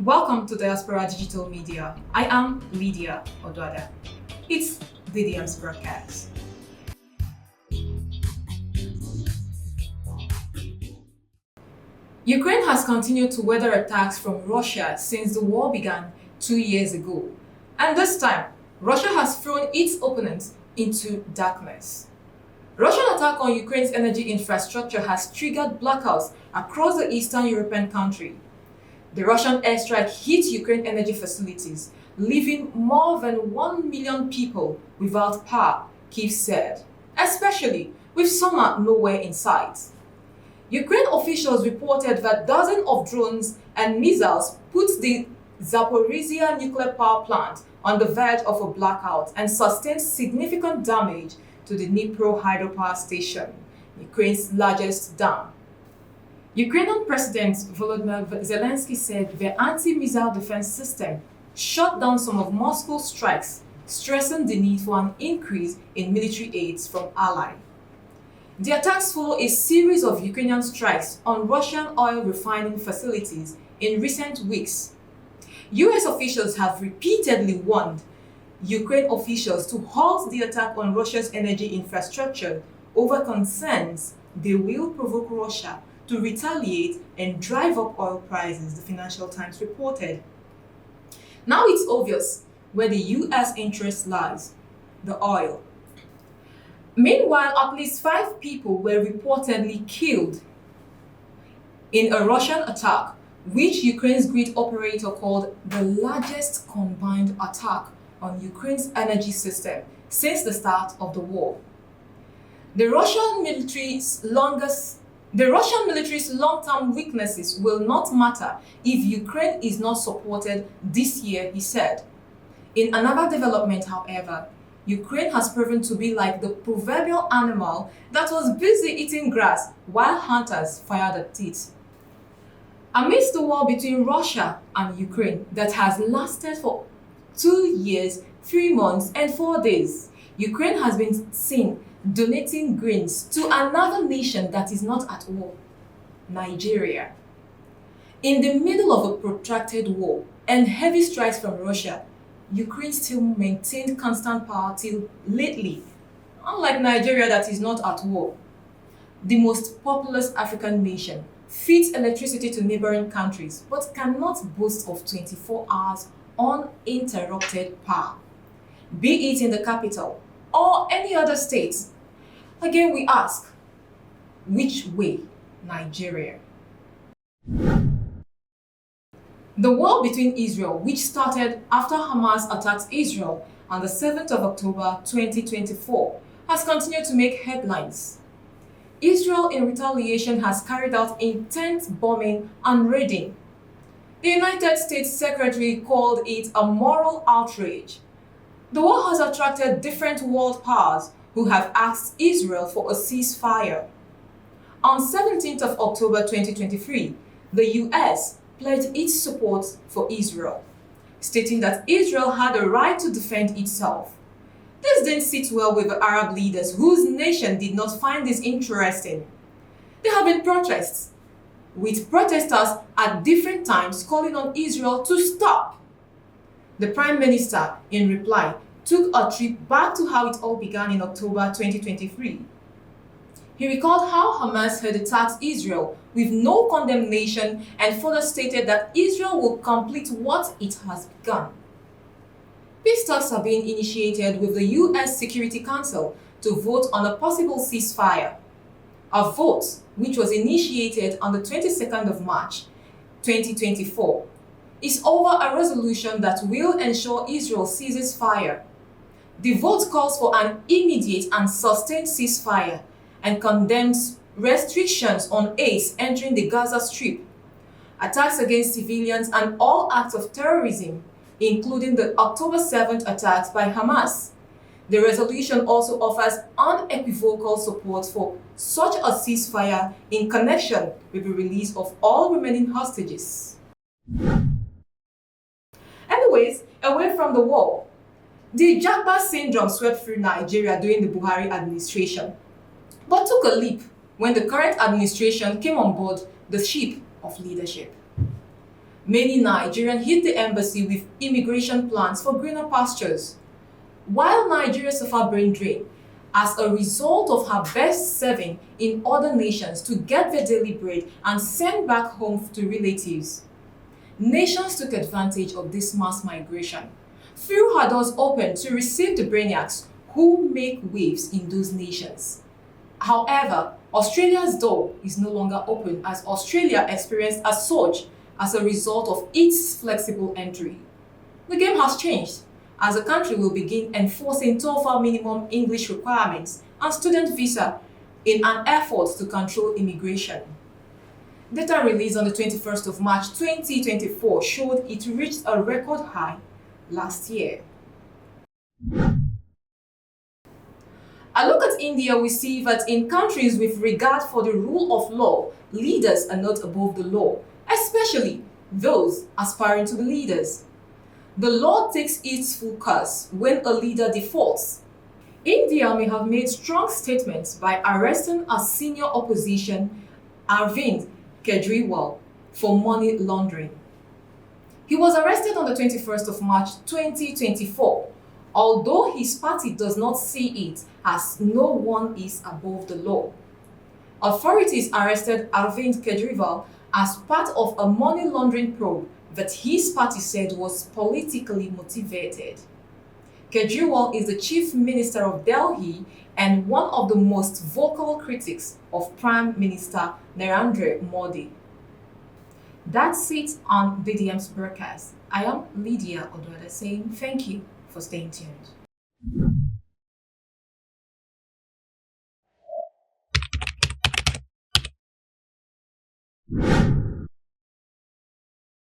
Welcome to Diaspora Digital Media. I am Lydia Odwada. It's DDM's broadcast. Ukraine has continued to weather attacks from Russia since the war began 2 years ago. And this time, Russia has thrown its opponents into darkness. Russian attack on Ukraine's energy infrastructure has triggered blackouts across the Eastern European country. The Russian airstrike hit Ukraine energy facilities, leaving more than 1 million people without power, Kyiv said, especially with summer nowhere in sight. Ukraine officials reported that dozens of drones and missiles put the Zaporizhia nuclear power plant on the verge of a blackout and sustained significant damage to the Dnipro hydropower station, Ukraine's largest dam. Ukrainian President Volodymyr Zelensky said their anti-missile defense system shut down some of Moscow's strikes, stressing the need for an increase in military aids from allies. The attacks follow a series of Ukrainian strikes on Russian oil refining facilities in recent weeks. US officials have repeatedly warned Ukraine officials to halt the attack on Russia's energy infrastructure over concerns they will provoke Russia to retaliate and drive up oil prices, the Financial Times reported. Now it's obvious where the US interest lies: the oil. Meanwhile, at least 5 people were reportedly killed in a Russian attack, which Ukraine's grid operator called the largest combined attack on Ukraine's energy system since the start of the war. The Russian military's long-term weaknesses will not matter if Ukraine is not supported this year, he said. In another development, however, Ukraine has proven to be like the proverbial animal that was busy eating grass while hunters fired at it. Amidst the war between Russia and Ukraine that has lasted for 2 years, 3 months, and 4 days, Ukraine has been seen donating grains to another nation that is not at war, Nigeria. In the middle of a protracted war and heavy strikes from Russia, Ukraine still maintained constant power till lately, unlike Nigeria that is not at war. The most populous African nation feeds electricity to neighboring countries but cannot boast of 24 hours uninterrupted power, be it in the capital or any other state. Again, we ask, which way, Nigeria? The war between Israel, which started after Hamas attacked Israel on the 7th of October 2024, has continued to make headlines. Israel, in retaliation, has carried out intense bombing and raiding. The United States Secretary called it a moral outrage. The war has attracted different world powers who have asked Israel for a ceasefire. On 17th of October 2023, the US pledged its support for Israel, stating that Israel had a right to defend itself. This didn't sit well with the Arab leaders, whose nation did not find this interesting. There have been protests, with protesters at different times calling on Israel to stop. The Prime Minister, in reply, took a trip back to how it all began in October 2023. He recalled how Hamas had attacked Israel with no condemnation and further stated that Israel will complete what it has begun. Peace talks are being initiated with the US Security Council to vote on a possible ceasefire. A vote which was initiated on the 22nd of March 2024 is over a resolution that will ensure Israel ceases fire. The vote calls for an immediate and sustained ceasefire and condemns restrictions on aids entering the Gaza Strip, attacks against civilians, and all acts of terrorism, including the October 7th attacks by Hamas. The resolution also offers unequivocal support for such a ceasefire in connection with the release of all remaining hostages. Anyways, away from the war, the Japa syndrome swept through Nigeria during the Buhari administration, but took a leap when the current administration came on board the ship of leadership. Many Nigerians hit the embassy with immigration plans for greener pastures. While Nigeria suffered brain drain as a result of her best serving in other nations to get their daily bread and send back home to relatives, nations took advantage of this mass migration. Few had doors open to receive the brainiacs who make waves in those nations. However, Australia's door is no longer open as Australia experienced a surge as a result of its flexible entry. The game has changed as the country will begin enforcing TOEFL minimum English requirements and student visa in an effort to control immigration. Data released on the 21st of March 2024 showed it reached a record high last year. A look at India, we see that in countries with regard for the rule of law, leaders are not above the law, especially those aspiring to be leaders. The law takes its full course when a leader defaults. India may have made strong statements by arresting a senior opposition, Arvind Kejriwal, for money laundering. He was arrested on the 21st of March 2024, although his party does not see it as no one is above the law. Authorities arrested Arvind Kejriwal as part of a money laundering probe that his party said was politically motivated. Kejriwal is the Chief Minister of Delhi and one of the most vocal critics of Prime Minister Narendra Modi. That's it on BDM's broadcast. I am Lydia Ododa saying thank you for staying tuned.